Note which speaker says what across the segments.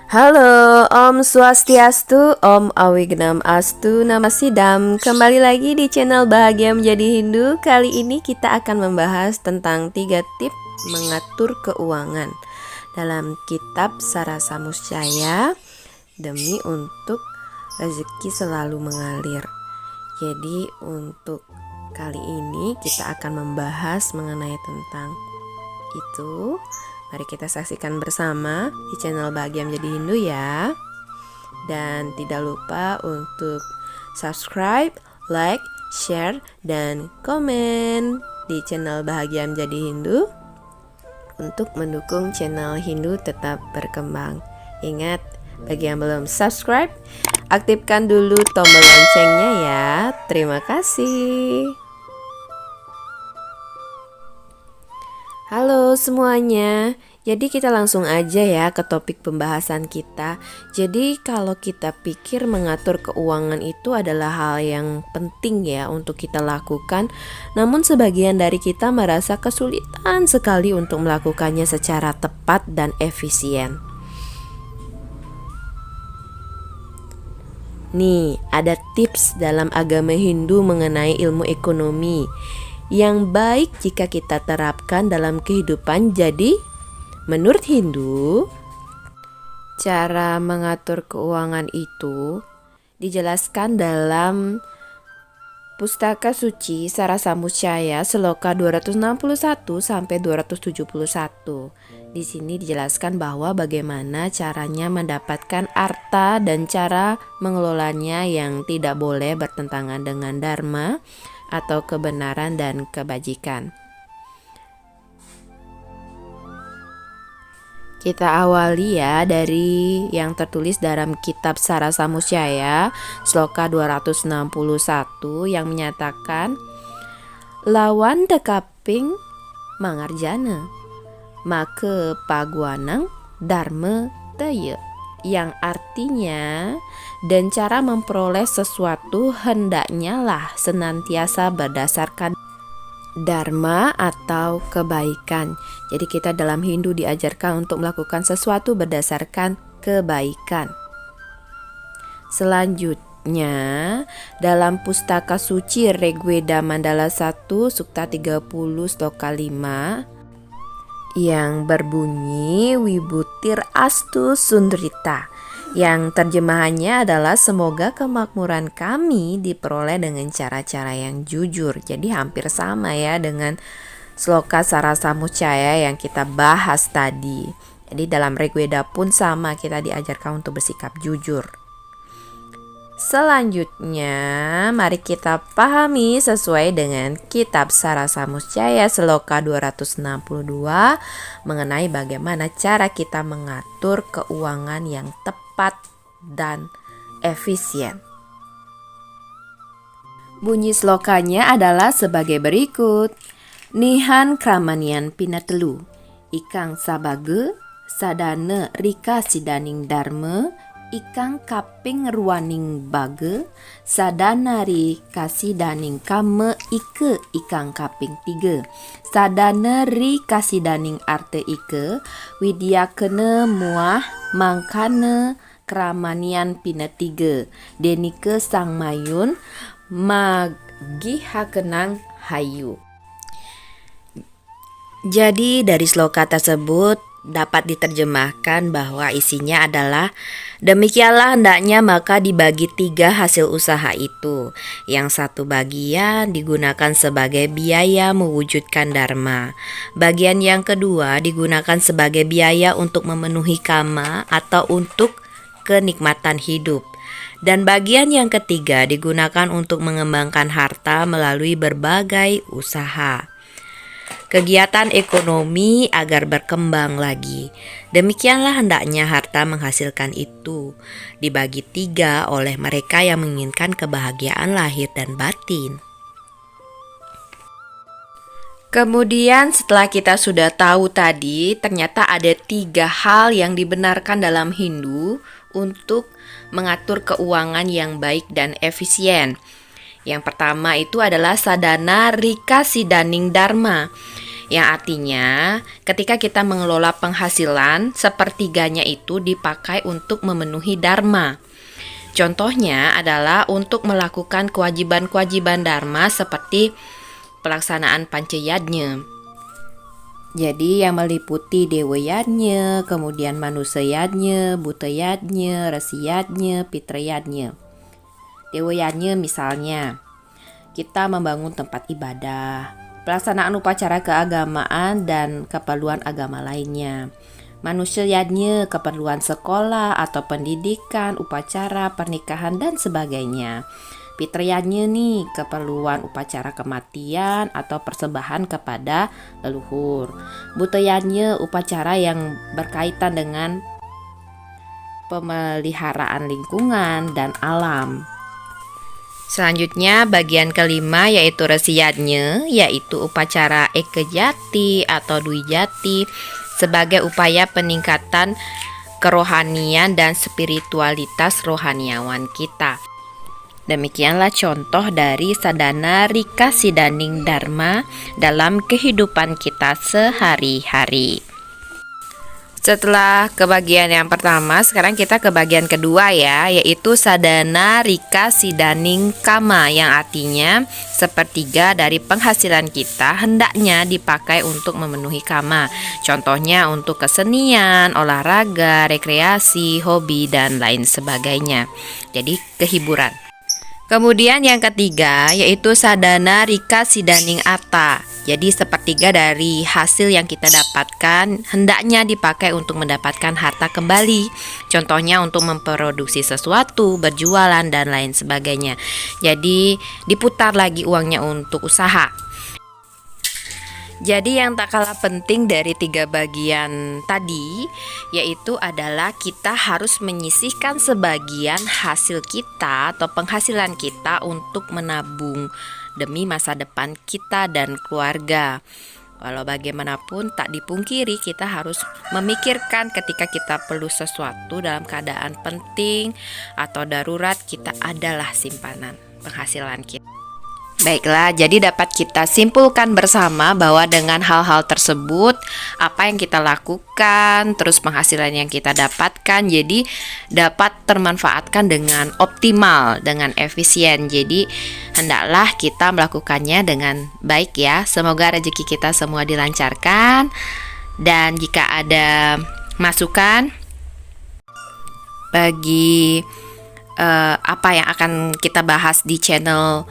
Speaker 1: Halo, Om Swastiastu, Om Awignam Astu, Nama Sidam. Kembali lagi di channel Bahagia Menjadi Hindu. Kali ini kita akan membahas tentang 3 tips mengatur keuangan dalam kitab Sarasa Muscaya demi untuk rezeki selalu mengalir. Jadi untuk kali ini kita akan membahas mengenai tentang itu. Mari kita saksikan bersama di channel Bahagia Menjadi Hindu ya. Dan tidak lupa untuk subscribe, like, share, dan komen di channel Bahagia Menjadi Hindu untuk mendukung channel Hindu tetap berkembang. Ingat, bagi yang belum subscribe, aktifkan dulu tombol loncengnya ya. Terima kasih. Halo semuanya, jadi kita langsung aja ya ke topik pembahasan kita. Jadi kalau kita pikir mengatur keuangan itu adalah hal yang penting ya untuk kita lakukan, namun sebagian dari kita merasa kesulitan sekali untuk melakukannya secara tepat dan efisien. Nih, ada tips dalam agama Hindu mengenai ilmu ekonomi yang baik jika kita terapkan dalam kehidupan. Jadi, menurut Hindu, cara mengatur keuangan itu dijelaskan dalam Pustaka Suci Sarasa Muscaya Sloka 261 sampai 271. Di sini dijelaskan bahwa bagaimana caranya mendapatkan harta dan cara mengelolanya yang tidak boleh bertentangan dengan dharma atau kebenaran dan kebajikan. Kita awali ya dari yang tertulis dalam kitab Sarasa Muscaya Sloka 261 yang menyatakan lawan dekaping mangarjana maka paguanang dharma taya, yang artinya dan cara memperoleh sesuatu hendaknya lah senantiasa berdasarkan dharma atau kebaikan. Jadi kita dalam Hindu diajarkan untuk melakukan sesuatu berdasarkan kebaikan. Selanjutnya dalam Pustaka Suci Rigveda Mandala 1 Sukta 30 Sloka 5 yang berbunyi Wibutir Astu Sundrita, yang terjemahannya adalah semoga kemakmuran kami diperoleh dengan cara-cara yang jujur. Jadi hampir sama ya dengan Sloka Sarasa Muscaya yang kita bahas tadi. Jadi dalam Rigveda pun sama, kita diajarkan untuk bersikap jujur. Selanjutnya, mari kita pahami sesuai dengan kitab Sarasa Muscaya Sloka 262 mengenai bagaimana cara kita mengatur keuangan yang tepat dan efisien. Bunyi slokanya adalah sebagai berikut. Nihan kramanian pinatelu, ikang sabage, sadana rika sidaning dharma, ikang kaping ruaning bage, sadanari kasidaning kame ike ikang kaping 3, sadanari kasidaning arte ike, widyakene muah mangkane kramanian pina 3, denike sang mayun magi hakenang hayu. Jadi dari sloka tersebut dapat diterjemahkan bahwa isinya adalah demikianlah hendaknya maka dibagi 3 hasil usaha itu. Yang satu bagian digunakan sebagai biaya mewujudkan dharma. Bagian yang kedua digunakan sebagai biaya untuk memenuhi kama atau untuk kenikmatan hidup. Dan bagian yang ketiga digunakan untuk mengembangkan harta melalui berbagai usaha. Kegiatan ekonomi agar berkembang lagi. Demikianlah hendaknya harta menghasilkan itu, dibagi 3 oleh mereka yang menginginkan kebahagiaan lahir dan batin. Kemudian setelah kita sudah tahu tadi, ternyata ada 3 hal yang dibenarkan dalam Hindu untuk mengatur keuangan yang baik dan efisien. Yang pertama itu adalah sadana rika sidaning dharma. yang artinya ketika kita mengelola penghasilan, sepertiganya itu dipakai untuk memenuhi dharma. Contohnya adalah untuk melakukan kewajiban-kewajiban dharma seperti pelaksanaan pancayadnya. Jadi yang meliputi dewayadnya, kemudian manusayadnya, butayadnya, rasiyadnya, pitrayadnya. Dewayadnya misalnya, kita membangun tempat ibadah, pelaksanaan upacara keagamaan dan keperluan agama lainnya. Manusayadnya, keperluan sekolah atau pendidikan, upacara, pernikahan dan sebagainya. Pitrayadnya nih, keperluan upacara kematian atau persembahan kepada leluhur. Butayadnya, upacara yang berkaitan dengan pemeliharaan lingkungan dan alam. Selanjutnya bagian kelima yaitu rasiyadnya, yaitu upacara ekejati atau dwijati sebagai upaya peningkatan kerohanian dan spiritualitas rohaniawan kita. Demikianlah contoh dari sadana rika sidaning dharma dalam kehidupan kita sehari-hari. Setelah ke bagian yang pertama, sekarang kita ke bagian kedua ya, yaitu sadana rika sidaning kama, yang artinya sepertiga dari penghasilan kita hendaknya dipakai untuk memenuhi kama. Contohnya untuk kesenian, olahraga, rekreasi, hobi, dan lain sebagainya. Jadi kehiburan. Kemudian yang ketiga yaitu sadana rika sidaning atta. Jadi sepertiga dari hasil yang kita dapatkan hendaknya dipakai untuk mendapatkan harta kembali. Contohnya untuk memproduksi sesuatu, berjualan dan lain sebagainya. Jadi diputar lagi uangnya untuk usaha. Jadi yang tak kalah penting dari 3 bagian tadi yaitu adalah kita harus menyisihkan sebagian hasil kita atau penghasilan kita untuk menabung demi masa depan kita dan keluarga. Walau bagaimanapun tak dipungkiri kita harus memikirkan ketika kita perlu sesuatu dalam keadaan penting atau darurat, kita adalah simpanan penghasilan kita. Baiklah, jadi dapat kita simpulkan bersama bahwa dengan hal-hal tersebut, apa yang kita lakukan, terus penghasilan yang kita dapatkan, jadi dapat termanfaatkan dengan optimal, dengan efisien. Jadi hendaklah kita melakukannya dengan baik ya. Semoga rezeki kita semua dilancarkan. Dan jika ada masukan bagi apa yang akan kita bahas di channel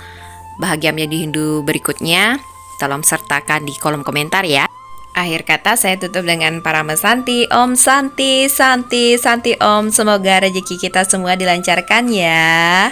Speaker 1: Bahagia Menjadi Hindu berikutnya, tolong sertakan di kolom komentar ya. Akhir kata saya tutup dengan Parama Santi. Om Santi, Santi, Santi Om. Semoga rezeki kita semua dilancarkan ya.